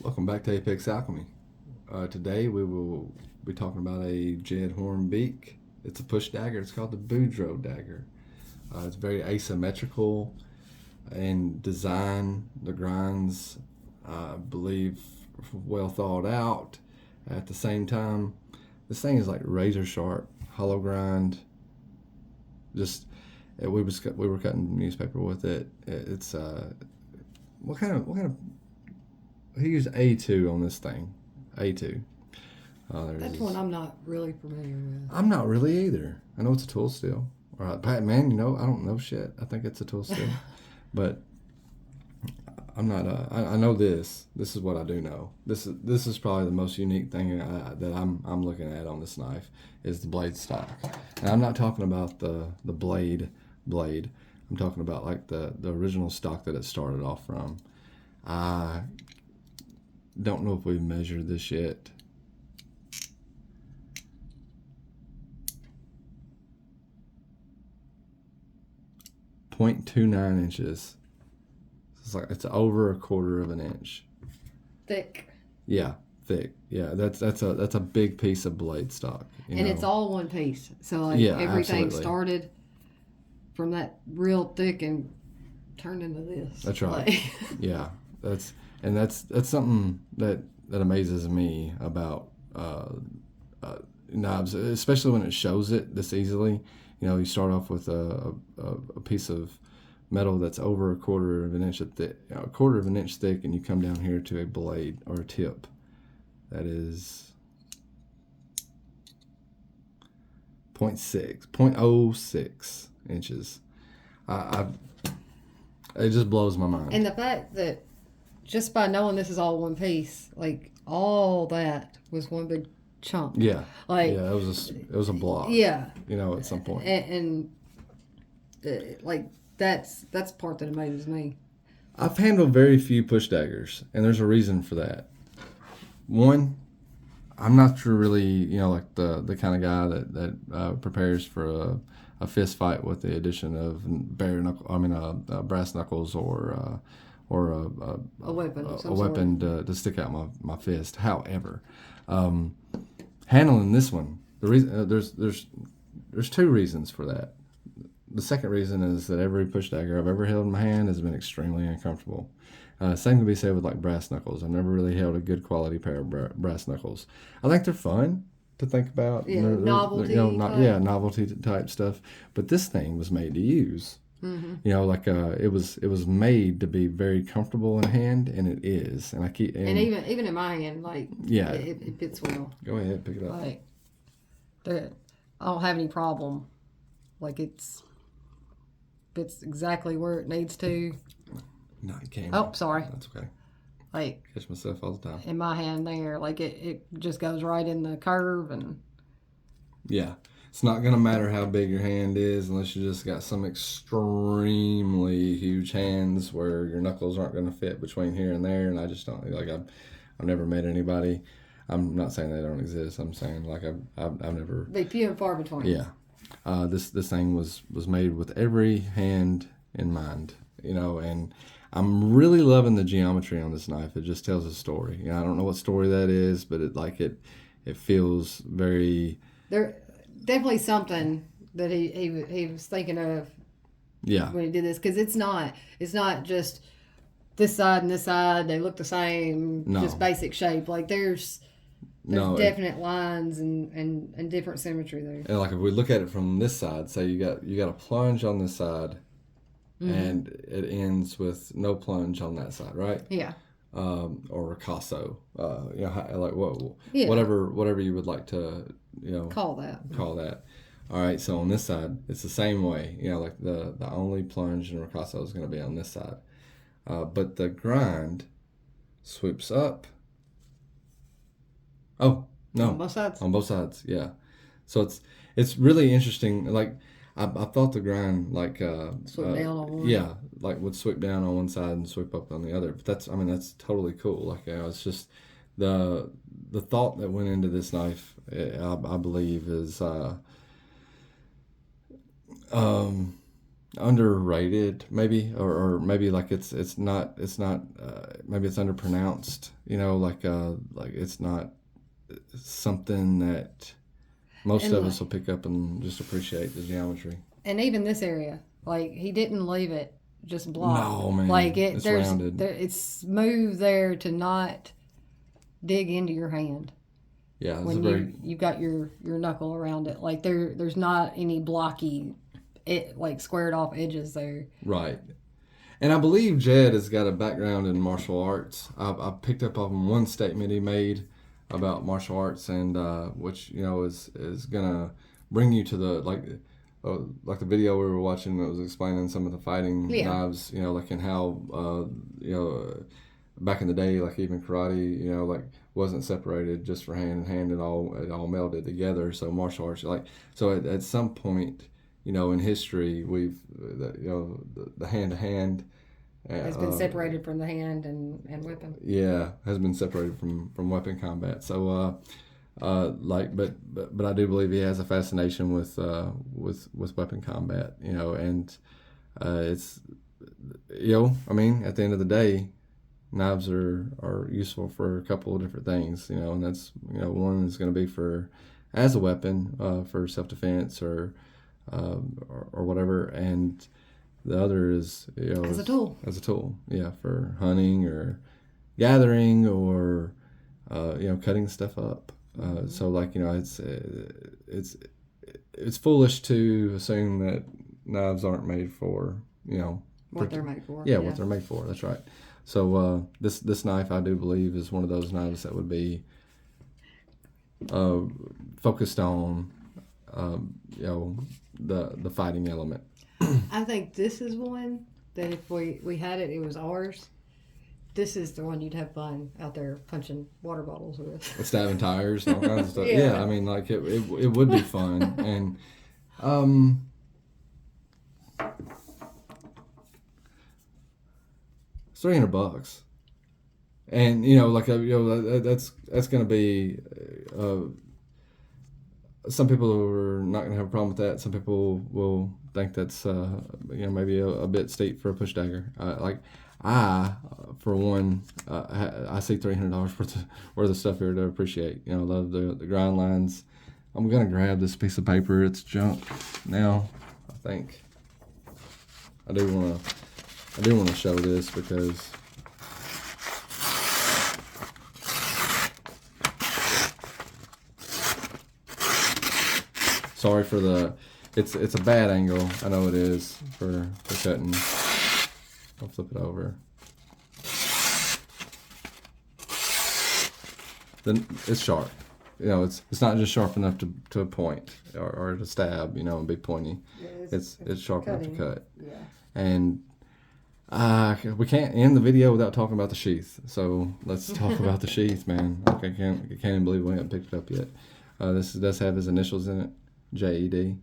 Welcome back to Apex Alchemy. Today we will be talking about a Jed Hornbeak. It's a push dagger. It's called the Beaudreaux dagger. It's very asymmetrical in design. The grinds, I believe, well thought out. At the same time, this thing is like razor sharp, hollow grind. Just we were cutting newspaper with it. It's what kind of he used A2 on this thing. A2. That's one I'm not really familiar with. I'm not really either. I know it's a tool steel. All right, Pat, man, I don't know shit. I think it's a tool steel. But I'm not, I know this. This is what I do know. This is probably the most unique thing that I'm looking at on this knife is the blade stock. And I'm not talking about the blade. I'm talking about like the original stock that it started off from. I don't know if we've measured this yet. .29 inches. It's over a quarter of an inch. Thick. Yeah, thick. Yeah, that's a big piece of blade stock. And it's all one piece. So like everything absolutely. started from that real thick and turned into this. That's right. Yeah, that's something that amazes me about knives, especially when it shows it this easily. You start off with a piece of metal that's over a quarter of an inch thick, and you come down here to a blade or a tip that is 0.06 inches. It just blows my mind. And the fact that just by knowing this is all one piece, like all that was one big chunk. Yeah. Like it was a block. Yeah. At some point. And like that's the part that amazes me. I've handled very few push daggers, and there's a reason for that. One, I'm not sure really, like the kind of guy that prepares for a fist fight with the addition of brass knuckles or A weapon. A weapon to stick out my fist. However, handling this one, the reason there's two reasons for that. The second reason is that every push dagger I've ever held in my hand has been extremely uncomfortable. Same can be said with like brass knuckles. I've never really held a good quality pair of brass knuckles. I think they're fun to think about. Yeah, novelty. Novelty type stuff. But this thing was made to use. Mm-hmm. It was made to be very comfortable in hand, and it is. And I keep and even in my hand, like it fits well. Go ahead, pick it up. Like I don't have any problem. Like it's fits exactly where it needs to. No, you can't. Oh, sorry. That's okay. Like Catch myself all the time. in my hand there, like it just goes right in the curve and. Yeah. It's not going to matter how big your hand is unless you just got some extremely huge hands where your knuckles aren't going to fit between here and there. And I just don't, like, I've never met anybody. I'm not saying they don't exist. I'm saying, like, I've never. They few and far between. Yeah. This thing was made with every hand in mind, and I'm really loving the geometry on this knife. It just tells a story. I don't know what story that is, but it feels very. There definitely something that he was thinking of. Yeah. When he did this, because it's not just this side and this side. They look the same. No. Just basic shape. Like there's definite lines and different symmetry there. And like if we look at it from this side, say you got a plunge on this side, mm-hmm. and it ends with no plunge on that side, right? Yeah. Or ricasso, like Yeah. whatever you would like to, call that. All right, so on this side, it's the same way. Like the only plunge in ricasso is going to be on this side, but the grind sweeps up. Oh no! On both sides. On both sides, yeah. So it's really interesting. Like I thought the grind like sweep down on one. Yeah, like would sweep down on one side and sweep up on the other. But that's totally cool. Like it's just the thought that went into this knife. I believe is underrated, maybe, or maybe like it's not maybe it's underpronounced. Like it's not something that most And of us will pick up and just appreciate the geometry. And even this area, like he didn't leave it just blocked. No, man, like it's rounded. It's smooth there to not dig into your hand. Yeah, when you've got your knuckle around it, like there's not any blocky, like squared off edges there. Right. And I believe Jed has got a background in martial arts. I picked up on one statement he made about martial arts, and which is gonna bring you to the like the video we were watching that was explaining some of the fighting knives, like and how back in the day, like even karate, like wasn't separated just for hand in hand, it all melded together. So martial arts, so at some point, in history, we've the hand to hand has been separated from the hand and weapon. Yeah, has been separated from weapon combat. So but I do believe he has a fascination with weapon combat, and it's I mean, at the end of the day, knives are useful for a couple of different things, and that's one is going to be as a weapon for self-defense or whatever, and the other is as a tool, yeah, for hunting or gathering or cutting stuff up. So it's foolish to assume that knives aren't made for what they're made for. Yeah, what they're made for. That's right. So this knife, I do believe, is one of those knives that would be focused on the fighting element. I think this is one that if we had it, it was ours. This is the one you'd have fun out there punching water bottles with. Stabbing tires and all kinds of stuff. Yeah, I mean, like it would be fun. And it's $300, and that's going to be some people are not going to have a problem with that. Some people will think that's maybe a bit steep for a push dagger. For one, I see $300 worth of stuff here to appreciate. I love the grind lines. I'm gonna grab this piece of paper. It's junk now. I think I do want to show this because sorry for it's a bad angle. I know it is for cutting. I'll flip it over. Then it's sharp. It's not just sharp enough to a point or to stab, and be pointy. Yeah, it's sharp enough to cut. Yeah. And we can't end the video without talking about the sheath. So let's talk about the sheath, man. I can't even believe we haven't picked it up yet. This does have his initials in it, JED.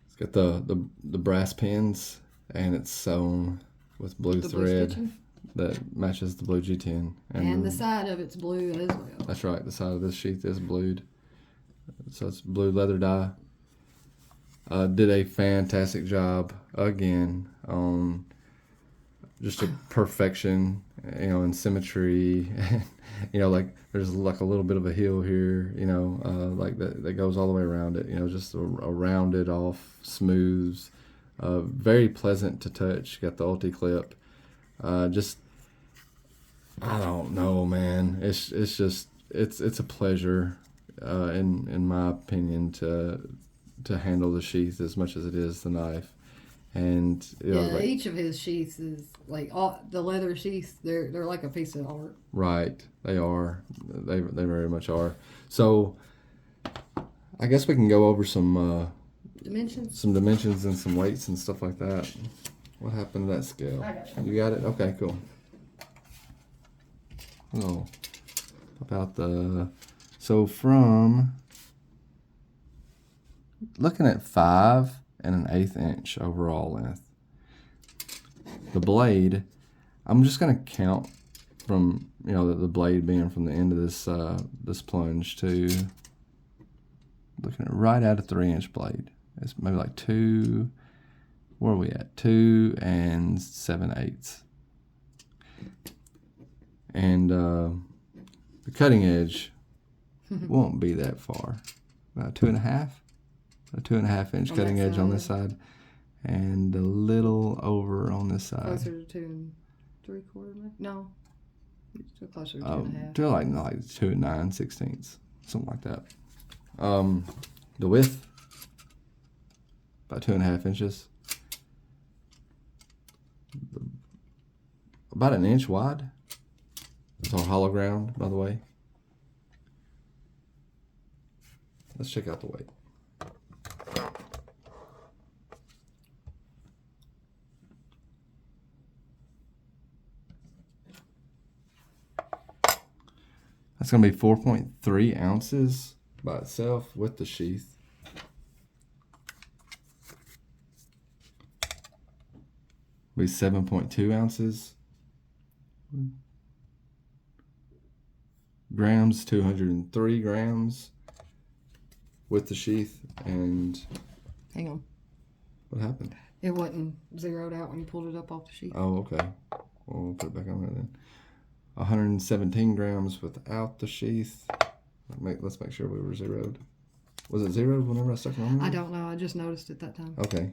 It's got the brass pins, and it's sewn with blue thread that matches the blue G10. And the side of it's blue as well. That's right. The side of this sheath is blued. So it's blue leather dye. Did a fantastic job again on just a perfection, and symmetry. Like there's like a little bit of a heel here, like that goes all the way around it. Just a rounded off, smooth, very pleasant to touch. Got the ulti clip. I don't know, man. It's a pleasure, in my opinion, to handle the sheath as much as it is the knife. And each of his sheaths is like all the leather sheaths. They're like a piece of art. Right, they are. They very much are. So, I guess we can go over some dimensions, and some weights and stuff like that. What happened to that scale? I got it. You got it? Okay, cool. Oh, about so from looking at 5 1/8 inch overall length. The blade, I'm just gonna count from the blade being from the end of this plunge to looking at right at a 3-inch blade It's maybe like 2. Where are we at? 2 7/8. And the cutting edge won't be that far. About 2.5. A 2.5-inch cutting edge on this side, and a little over on this side. Closer to 2 3/4, maybe? No. Still closer to 2.5. To like 2 9/16, something like that. The width, about 2.5 inches. About an inch wide. It's all hollow ground, by the way. Let's check out the weight. That's going to be 4.3 ounces by itself with the sheath. Be 7.2 ounces. Grams, 203 grams with the sheath. And hang on. What happened? It wasn't zeroed out when you pulled it up off the sheet. Oh, okay. Well, we'll put it back on there then. 117 grams without the sheath. Let's make sure we were zeroed. Was it zeroed whenever I stuck it on there? I don't know. I just noticed it that time. Okay.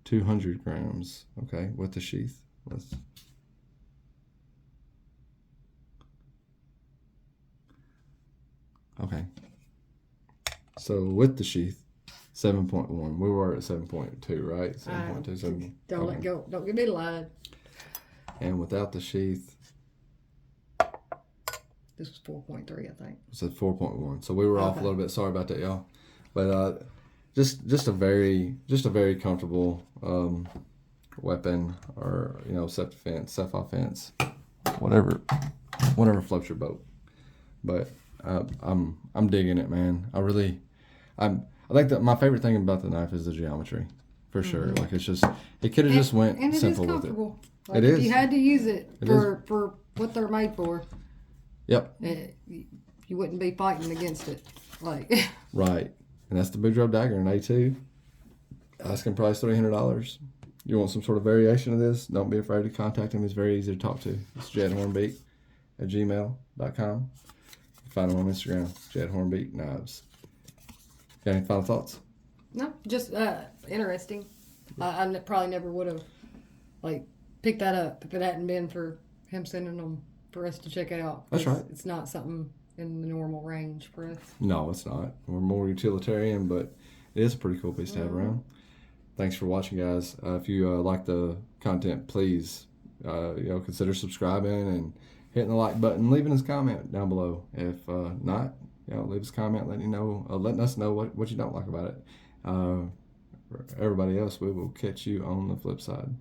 200 grams. Okay, with the sheath. Okay. So with the sheath, 7.1. We were at 7.2, right? 7.2. Don't let go. Don't give me the line. And without the sheath, this was 4.3, I think. It said 4.1. So we were off a little bit. Sorry about that, y'all. But just a very comfortable weapon, or self-defense, self-offense, whatever floats your boat. But I'm digging it, man. I think that my favorite thing about the knife is the geometry, for sure. Like it could have just went and simple with it. comfortable. Like if you had to use it for what they're made for. Yep. You wouldn't be fighting against it, like. Right, and that's the Beaudreaux dagger in A2. Asking price $300. You want some sort of variation of this? Don't be afraid to contact him. He's very easy to talk to. It's jedhornbeak@gmail.com. Find him on Instagram, jedhornbeak knives. Got any final thoughts? No, just interesting. I probably never would have picked that up if it hadn't been for him sending them for us to check out. That's right. It's not something in the normal range for us. No, it's not. We're more utilitarian, but it is a pretty cool piece to have around. Thanks for watching, guys. If you like the content, please consider subscribing and hitting the like button, leaving us a comment down below. If not, leave us a comment letting us know what you don't like about it. For everybody else, we will catch you on the flip side.